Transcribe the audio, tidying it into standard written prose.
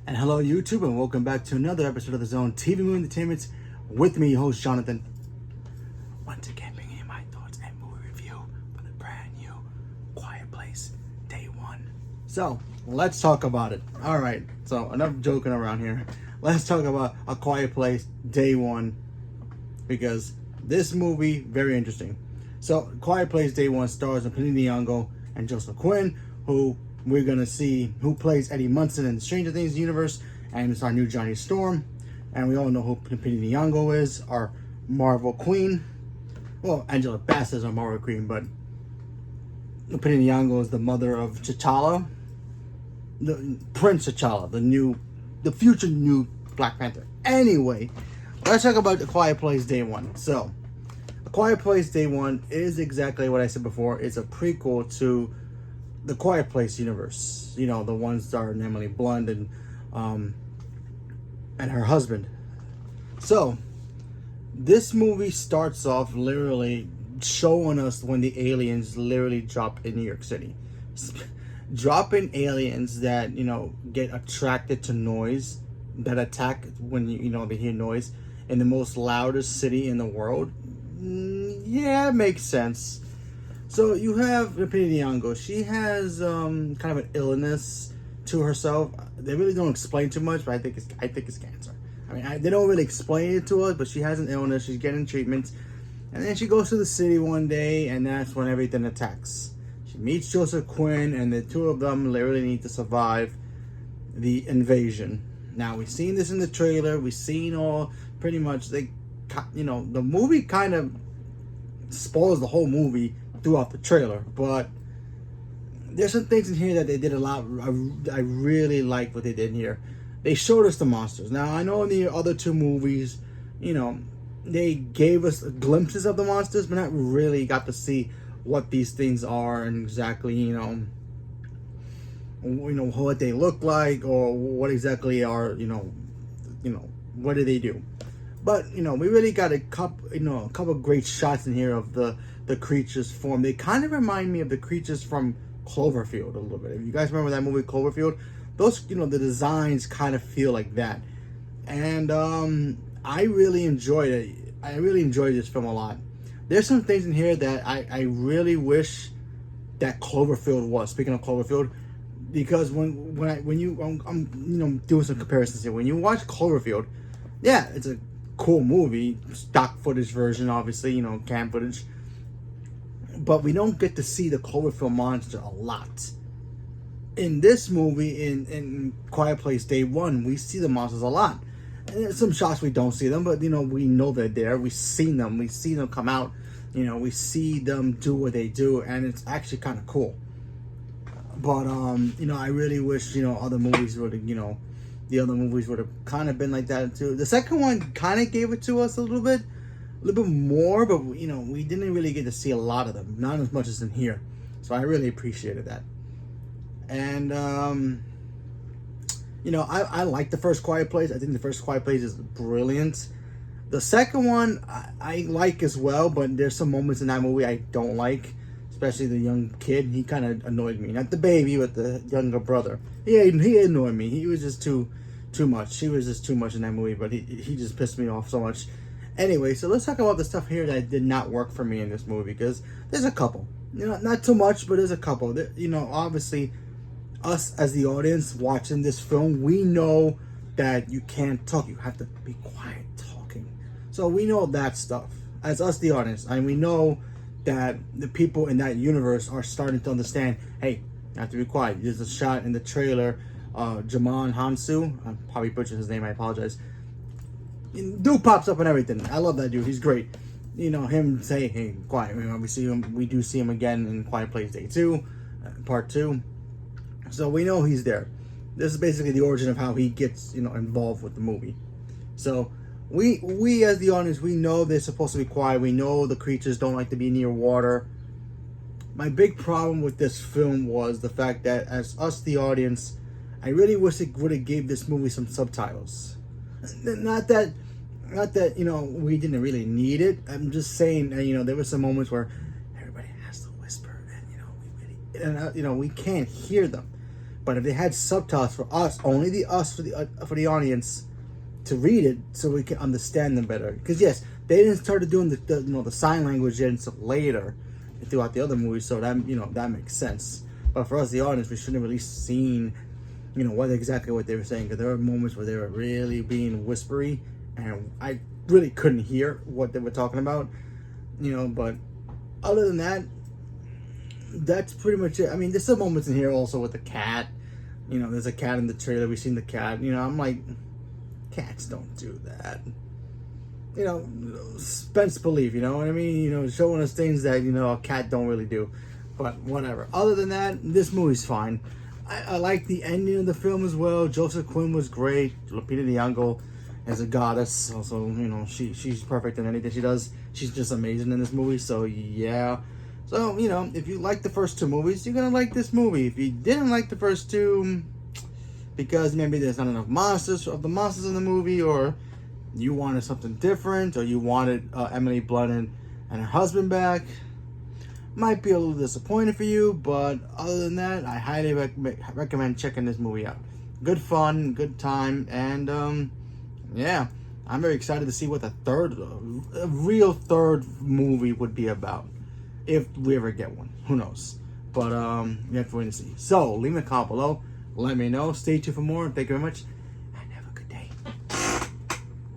And hello, YouTube, and welcome back to another episode of the Zone TV Movie Entertainment with me, your host Jonathan. Once again, bringing you my thoughts and movie review for the brand new Quiet Place Day One. So let's talk about it. All right. So enough joking around here. Let's talk about A Quiet Place Day One because this movie very interesting. So Quiet Place Day One stars Lupita Nyong'o and Joseph Quinn, who we're gonna see who plays Eddie Munson in the Stranger Things universe, and it's our new Johnny Storm. And we all know who Lupita Nyong'o is, our Marvel Queen. Well, Angela Bassett is our Marvel Queen, but Lupita Nyong'o is the mother of T'Challa, the Prince T'Challa, the future new Black Panther. Anyway, let's talk about A Quiet Place Day One. So, A Quiet Place Day One is exactly what I said before. It's a prequel to the Quiet Place universe, you know, the ones starring Emily Blunt and her husband. So this movie starts off literally showing us when the aliens literally drop in New York City, dropping aliens that, you know, get attracted to noise, that attack when they hear noise in the most loudest city in the world. Yeah, it makes sense. So you have Lupita Nyong'o. She has kind of an illness to herself. They really don't explain too much, but I think it's cancer. I mean, they don't really explain it to us, but she has an illness. She's getting treatments, and then she goes to the city one day, and that's when everything attacks. She meets Joseph Quinn, and the two of them literally need to survive the invasion. Now we've seen this in the trailer. We've seen all pretty much the movie kind of spoils the whole movie throughout the trailer, but there's some things in here that they did a lot. I really like what they did here. They showed us the monsters. Now I know in the other two movies, they gave us glimpses of the monsters, but not really got to see what these things are and exactly what they look like or what exactly are what do they do. But we really got a couple great shots in here of the creatures form. They kind of remind me of the creatures from Cloverfield a little bit. If you guys remember that movie Cloverfield, those the designs kind of feel like that. And I really enjoyed it. I really enjoyed this film a lot. There's some things in here that I really wish that Cloverfield was. Speaking of Cloverfield, because I'm doing some comparisons here. When you watch Cloverfield, yeah, it's a cool movie, stock footage version, obviously, cam footage. But we don't get to see the Cloverfield monster a lot. In this movie, in Quiet Place Day One, we see the monsters a lot. And there's some shots we don't see them, but we know they're there. We've seen them. We see them come out. We see them do what they do, and it's actually kind of cool. But I really wish other movies would have the other movies would have kind of been like that too. The second one kind of gave it to us a little bit more, but we didn't really get to see a lot of them, not as much as in here. So I really appreciated that. And I like the first Quiet Place. I think the first Quiet Place is brilliant. The second one I like as well, but there's some moments in that movie I don't like, especially the young kid. He kind of annoyed me. Not the baby, but the younger brother. He annoyed me. He was just too much. He was just too much in that movie, but he just pissed me off so much. Anyway, so let's talk about the stuff here that did not work for me in this movie, because there's a couple. Not too much, but there's a couple. Obviously, us as the audience watching this film, we know that you can't talk. You have to be quiet talking. So we know that stuff. As us, the audience, and we know that the people in that universe are starting to understand, hey, you have to be quiet. There's a shot in the trailer, Djimon Hounsou, I probably butchered his name, I apologize. Dude pops up and everything. I love that dude. He's great. Him say, hey, quiet. We do see him again in Quiet Place Day 2, Part 2. So we know he's there. This is basically the origin of how he gets, involved with the movie. So we as the audience, we know they're supposed to be quiet. We know the creatures don't like to be near water. My big problem with this film was the fact that as us, the audience, I really wish it would have gave this movie some subtitles. Not that we didn't really need it. I'm just saying, there were some moments where everybody has to whisper, and we can't hear them. But if they had subtitles for us, only the us for the audience to read it, so we can understand them better. Because yes, they didn't start doing the sign language until later throughout the other movies, so that that makes sense. But for us, the audience, we should have at least seen what they were saying, because there were moments where they were really being whispery, and I really couldn't hear what they were talking about. But other than that, that's pretty much it. I mean, there's some moments in here also with the cat. There's a cat in the trailer. We've seen the cat. I'm like, cats don't do that. Suspense belief, you know what I mean? Showing us things that, a cat don't really do. But whatever. Other than that, this movie's fine. I like the ending of the film as well. Joseph Quinn was great. Lupita Nyong'o as a goddess. Also, she's perfect in anything she does. She's just amazing in this movie. So, yeah. So, if you like the first two movies, you're going to like this movie. If you didn't like the first two, because maybe there's not enough monsters in the movie, or you wanted something different, or you wanted Emily Blunt and her husband back, might be a little disappointed for you. But other than that, I highly recommend checking this movie out. Good fun, good time, and yeah, I'm very excited to see what a real third movie would be about, if we ever get one. Who knows? But we have to wait and see. So leave me a comment below. Let me know. Stay tuned for more. Thank you very much.